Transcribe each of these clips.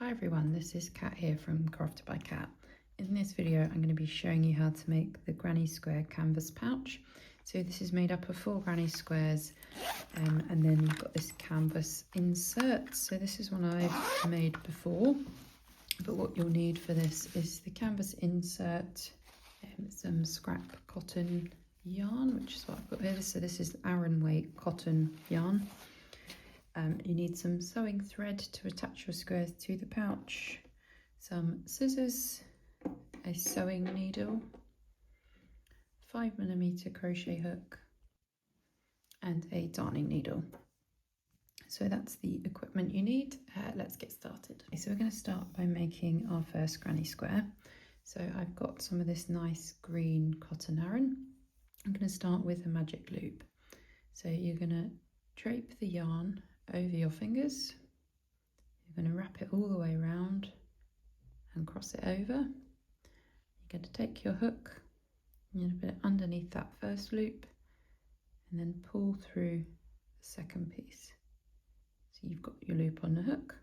Hi everyone, this is Kat here from Crafted by Kat. In this video I'm going to be showing you how to make the granny square canvas pouch. So this is made up of 4 granny squares and then you've got this canvas insert. So this is one I've made before, but what you'll need for this is the canvas insert, some scrap cotton yarn, which is what I've got here. So this is Aran weight cotton yarn. You need some sewing thread to attach your squares to the pouch, some scissors, a sewing needle, 5mm crochet hook and a darning needle. So that's the equipment you need. Let's get started. So we're going to start by making our first granny square. So I've got some of this nice green cotton Aran. I'm going to start with a magic loop. So you're going to drape the yarn over your fingers. You're going to wrap it all the way around and cross it over. You're going to take your hook, you're going to put it underneath that first loop and then pull through the second piece. So you've got your loop on the hook,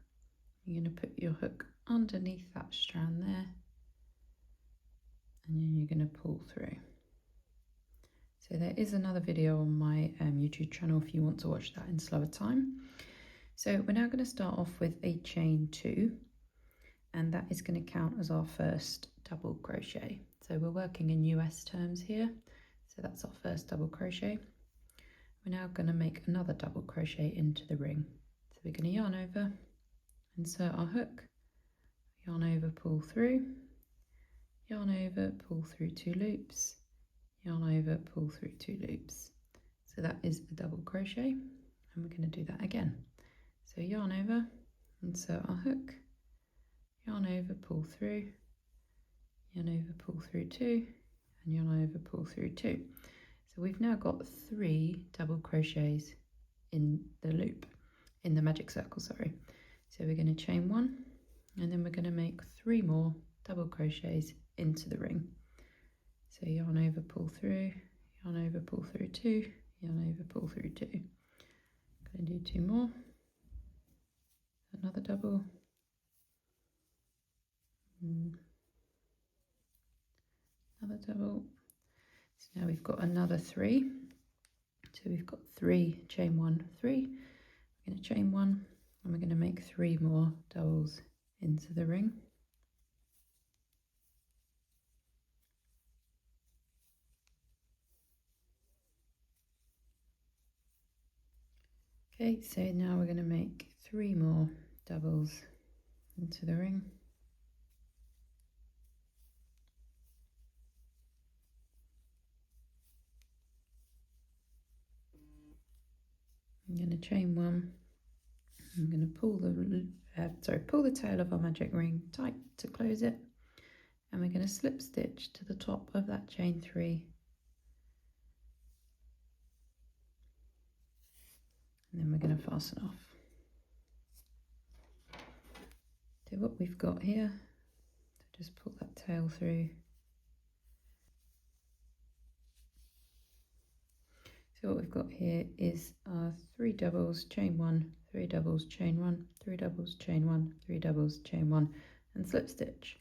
you're going to put your hook underneath that strand there and then you're going to pull through. So there is another video on my YouTube channel if you want to watch that in slower time. So we're now going to start off with a chain 2 and that is going to count as our first double crochet. So we're working in US terms here. So that's our first double crochet. We're now going to make another double crochet into the ring. So we're going to yarn over, insert our hook, yarn over, pull through, yarn over, pull through 2 loops, yarn over, pull through 2 loops. So that is a double crochet and we're going to do that again. So yarn over, insert our hook, yarn over, pull through, yarn over, pull through 2 and yarn over, pull through 2. So we've now got 3 double crochets in the loop, in the magic circle, sorry. So we're going to chain 1 and then we're going to make 3 more double crochets into the ring. So yarn over, pull through, yarn over, pull through 2, yarn over, pull through 2. Going to do 2 more, another double, another double. So now we've got another 3. So we've got 3, chain 1, 3. We're going to chain 1 and we're going to make 3 more doubles into the ring. Okay, so now we're going to make 3 more doubles into the ring. I'm going to chain 1. I'm going to pull the tail of our magic ring tight to close it, and we're going to slip stitch to the top of that chain 3. And then we're going to fasten off. So what we've got here, so just pull that tail through. So what we've got here is our 3 doubles, chain 1, 3 doubles, chain 1, 3 doubles, chain 1, 3 doubles, chain 1, and slip stitch.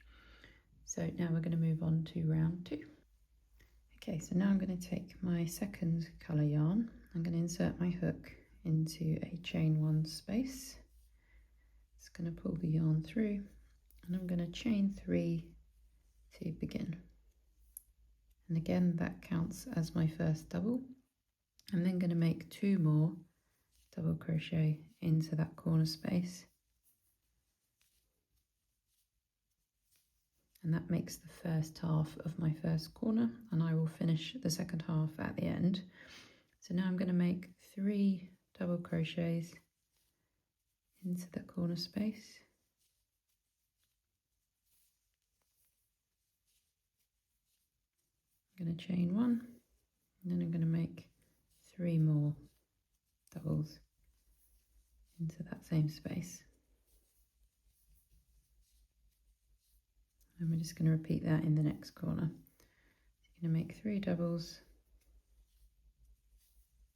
So now we're going to move on to round 2. Okay, so now I'm going to take my second colour yarn. I'm going to insert my hook into a chain 1 space. It's going to pull the yarn through and I'm going to chain 3 to begin. And again, that counts as my first double. I'm then going to make 2 more double crochet into that corner space. And that makes the first half of my first corner and I will finish the second half at the end. So now I'm going to make 3 double crochets into the corner space. I'm going to chain 1 and then I'm going to make 3 more doubles into that same space. And we're just going to repeat that in the next corner. So you're going to make 3 doubles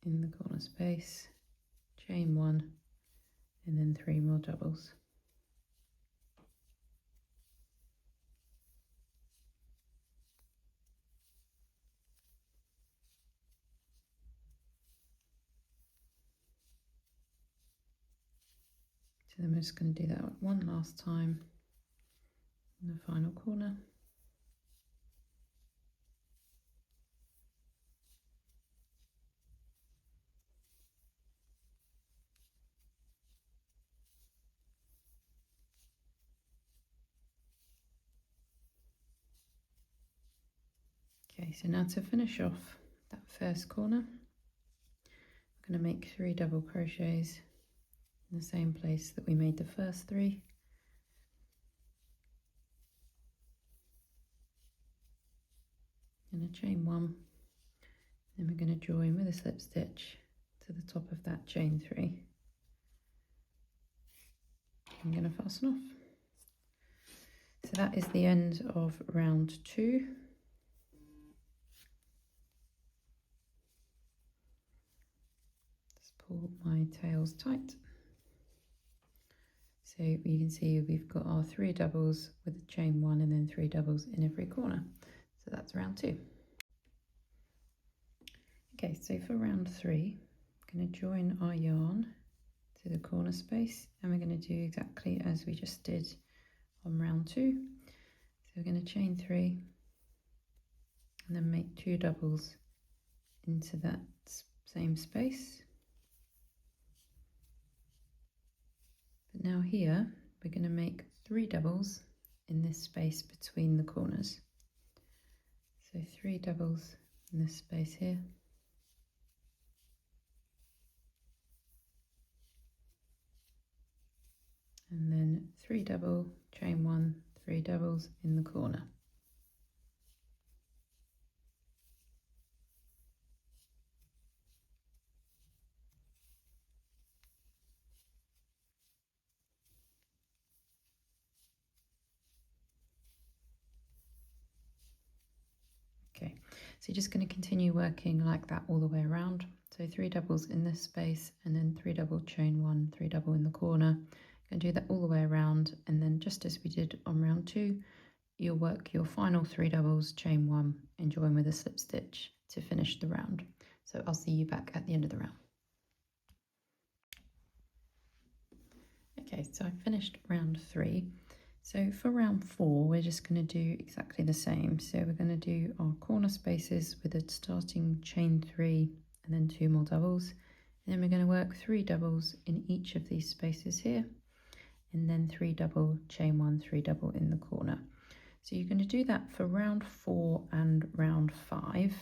in the corner space, chain 1 and then 3 more doubles. So then we're just going to do that one last time in the final corner. Okay, so now to finish off that first corner, I'm going to make 3 double crochets in the same place that we made the first 3. And a chain 1, then we're going to join with a slip stitch to the top of that chain 3. I'm going to fasten off. So that is the end of round 2. Just pull my tails tight. So you can see we've got our 3 doubles with a chain 1 and then 3 doubles in every corner. So that's round 2. Okay, so for round 3, I'm going to join our yarn to the corner space, and we're going to do exactly as we just did on round 2. So we're going to chain 3 and then make 2 doubles into that same space. But now here we're going to make 3 doubles in this space between the corners. So 3 doubles in this space here. And then 3 double, chain 1, 3 doubles in the corner. Okay, so you're just going to continue working like that all the way around. So 3 doubles in this space and then 3 double, chain 1, 3 double in the corner. Going to do that all the way around, and then just as we did on round 2, you'll work your final 3 doubles, chain 1 and join with a slip stitch to finish the round. So I'll see you back at the end of the round. Okay, so I finished round 3. So for round 4, we're just going to do exactly the same. So we're going to do our corner spaces with a starting chain 3 and then 2 more doubles. And then we're going to work 3 doubles in each of these spaces here, and then 3 double, chain 1, 3 double in the corner. So you're going to do that for round 4 and round 5.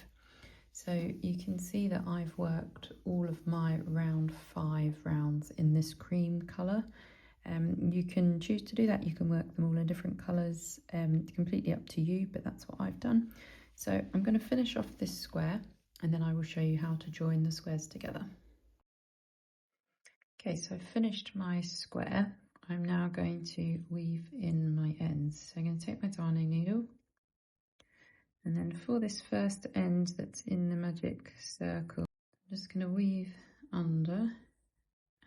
So you can see that I've worked all of my round 5 rounds in this cream colour. You can choose to do that. You can work them all in different colours, completely up to you, but that's what I've done. So I'm going to finish off this square, and then I will show you how to join the squares together. Okay, so I've finished my square. I'm now going to weave in my ends. So I'm going to take my darning needle, and then for this first end that's in the magic circle, I'm just going to weave under,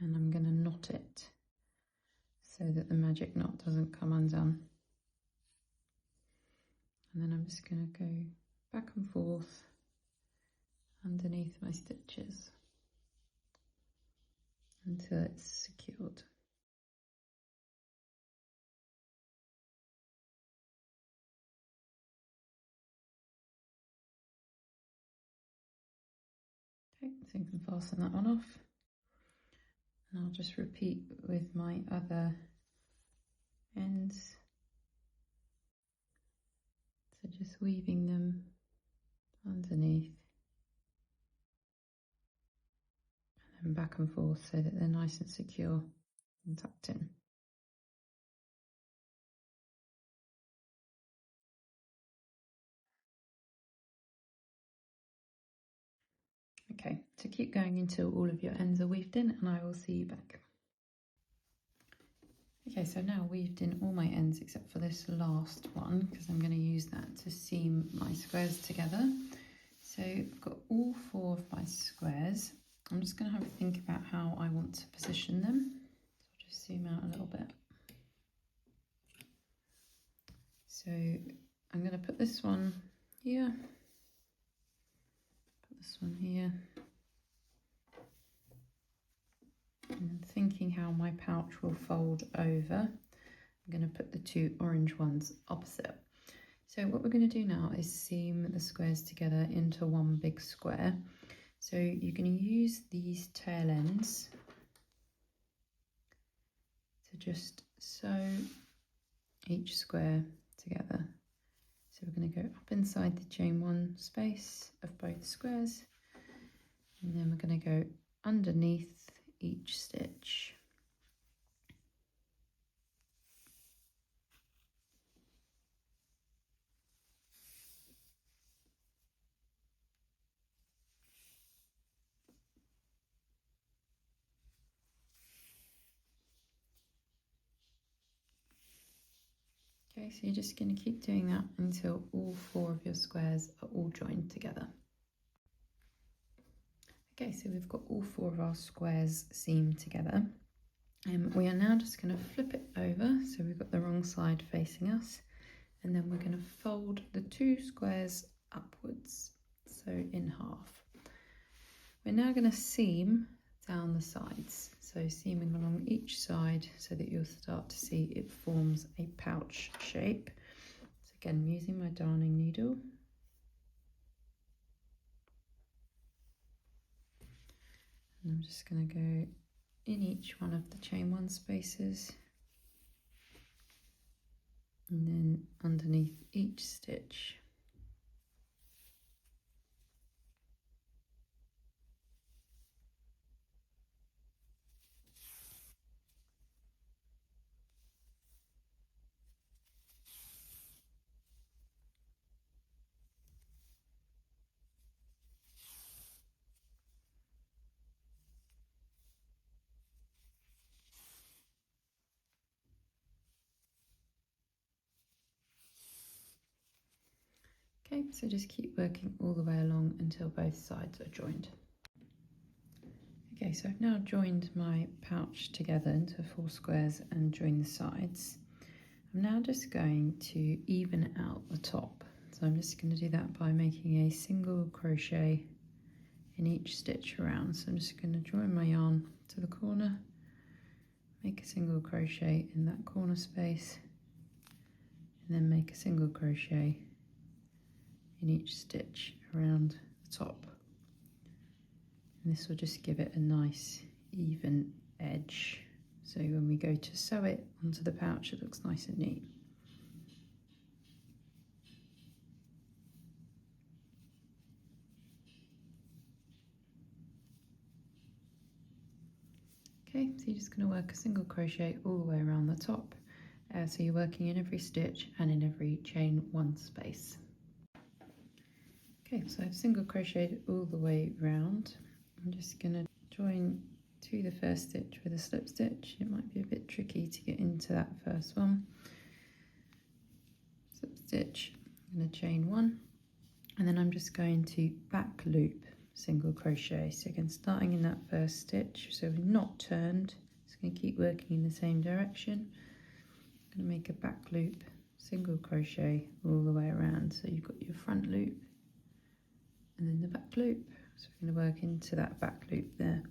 and I'm going to knot it so that the magic knot doesn't come undone. And then I'm just going to go back and forth underneath my stitches until it's secured. Okay, so you can fasten that one off. And I'll just repeat with my other ends. So just weaving them underneath and then back and forth so that they're nice and secure and tucked in. Okay, so keep going until all of your ends are weaved in, and I will see you back. Okay, so now weaved in all my ends except for this last one, because I'm going to use that to seam my squares together. So I've got all 4 of my squares. I'm just going to have a think about how I want to position them. So I'll just zoom out a little bit. So I'm going to put this one here, put this one here, And thinking how my pouch will fold over, I'm going to put the two orange ones opposite. So what we're going to do now is seam the squares together into one big square. So you're going to use these tail ends to just sew each square together. So we're going to go up inside the chain one space of both squares, and then we're going to go underneath each stitch. Okay, so you're just going to keep doing that until all four of your squares are all joined together. Okay, so we've got all four of our squares seamed together. And we are now just going to flip it over, so we've got the wrong side facing us, and then we're going to fold the two squares upwards, so in half. We're now going to seam down the sides, so seaming along each side so that you'll start to see it forms a pouch shape. So again, I'm using my darning needle. And I'm just going to go in each one of the chain one spaces, and then underneath each stitch. Okay, so just keep working all the way along until both sides are joined. Okay, so I've now joined my pouch together into four squares and joined the sides. I'm now just going to even out the top. So I'm just going to do that by making a single crochet in each stitch around. So I'm just going to join my yarn to the corner, make a single crochet in that corner space, and then make a single crochet in each stitch around the top. And this will just give it a nice even edge, so when we go to sew it onto the pouch it looks nice and neat. Okay, so you're just going to work a single crochet all the way around the top, so you're working in every stitch and in every chain one space. Okay, so I've single crocheted all the way round. I'm just going to join to the first stitch with a slip stitch. It might be a bit tricky to get into that first one. Slip stitch, I'm going to chain one, and then I'm just going to back loop single crochet. So again, starting in that first stitch, so we're not turned, just going to keep working in the same direction. I'm going to make a back loop single crochet all the way around, so you've got your front loop and then the back loop. So we're going to work into that back loop there.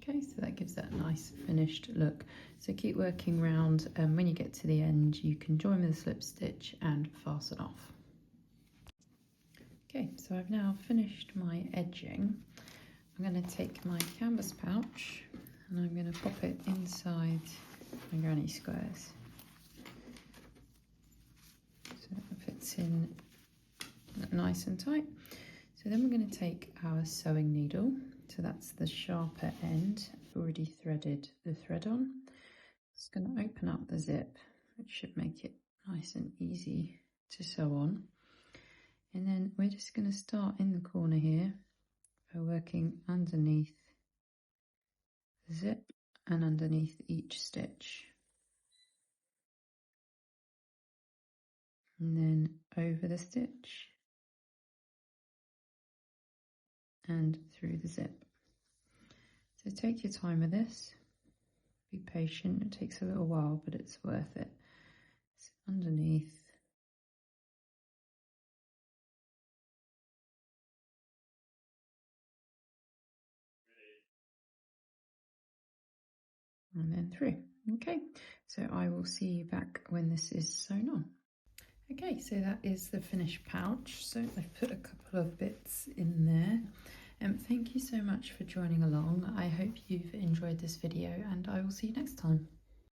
Okay, so that gives that nice finished look. So keep working round, and when you get to the end you can join with a slip stitch and fasten off. Okay, so I've now finished my edging. I'm going to take my canvas pouch and I'm going to pop it inside my granny squares, so that fits in nice and tight. So then we're going to take our sewing needle, so that's the sharper end. I've already threaded the thread on. Just going to open up the zip, which should make it nice and easy to sew on. And then we're just going to start in the corner here by working underneath the zip and underneath each stitch. And then over the stitch and through the zip. So take your time with this, be patient, it takes a little while, but it's worth it. So underneath. And then through. Okay, so I will see you back when this is sewn on. Okay, so that is the finished pouch. So I've put a couple of bits in there. Thank you so much for joining along. I hope you've enjoyed this video and I will see you next time.